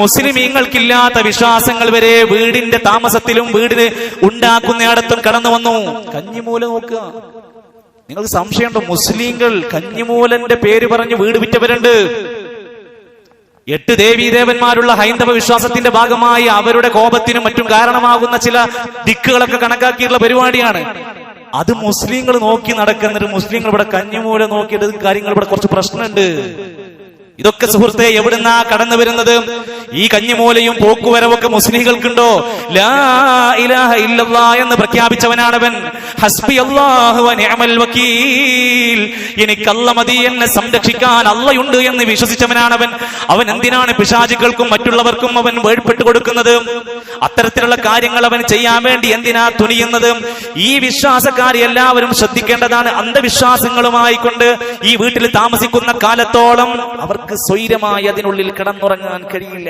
മുസ്ലിമീങ്ങൾക്കില്ലാത്ത വിശ്വാസങ്ങൾ വരെ വീടിന്റെ താമസത്തിലും വീടിന് ഉണ്ടാക്കുന്നയിടത്തും കടന്നു വന്നു. കഞ്ഞിമൂല നോക്കുക. നിങ്ങൾക്ക് സംശയമുണ്ടോ? മുസ്ലിങ്ങൾ കഞ്ഞിമൂലന്റെ പേര് പറഞ്ഞ് വീട് വിറ്റവരുണ്ട്. 8 ദേവീദേവന്മാരുള്ള ഹൈന്ദവ വിശ്വാസത്തിന്റെ ഭാഗമായി അവരുടെ കോപത്തിനും മറ്റും കാരണമാകുന്ന ചില ദിക്കുകളൊക്കെ കണക്കാക്കിയിട്ടുള്ള പരിപാടിയാണ്. അത് മുസ്ലിങ്ങൾ നോക്കി നടക്കുന്നത്. മുസ്ലിങ്ങൾ ഇവിടെ കഞ്ഞിമൂല നോക്കിയിട്ട് കാര്യങ്ങൾ ഇവിടെ കുറച്ച് പ്രശ്നമുണ്ട്. ഇതൊക്കെ സുഹൃത്തെ എവിടുന്നാ കടന്നു വരുന്നത്? ഈ കഞ്ഞിമൂലയും പോക്കുവരവൊക്കെ മുസ്ലിങ്ങൾക്കുണ്ടോ? ലാ ഇലാഹ ഇല്ലല്ലാഹ് എന്ന് പ്രഖ്യാപിച്ചവനാണവൻ. ഹസ്ബി അല്ലാഹു വ നിഅമൽ വകീൽ, എനിക്ക് അല്ലാഹ് മതി, എന്നെ സംരക്ഷിക്കാൻ അല്ലാഹുണ്ട് എന്ന് വിശ്വസിച്ചവനാണവൻ. അവൻ എന്തിനാണ് പിശാചുക്കൾക്കും മറ്റുള്ളവർക്കും അവൻ വേർപെട്ടു കൊടുക്കുന്നത്? അത്തരത്തിലുള്ള കാര്യങ്ങൾ അവൻ ചെയ്യാൻ വേണ്ടി എന്തിനാ തുനിയുന്നത്? ഈ വിശ്വാസക്കാരെ എല്ലാവരും ശ്രദ്ധിക്കേണ്ടതാണ്. അന്ധവിശ്വാസങ്ങളുമായി കൊണ്ട് ഈ വീട്ടിൽ താമസിക്കുന്ന കാലത്തോളം അവർക്ക് സ്വൈരമായി അതിനുള്ളിൽ കിടന്നുറങ്ങാൻ കഴിയില്ല.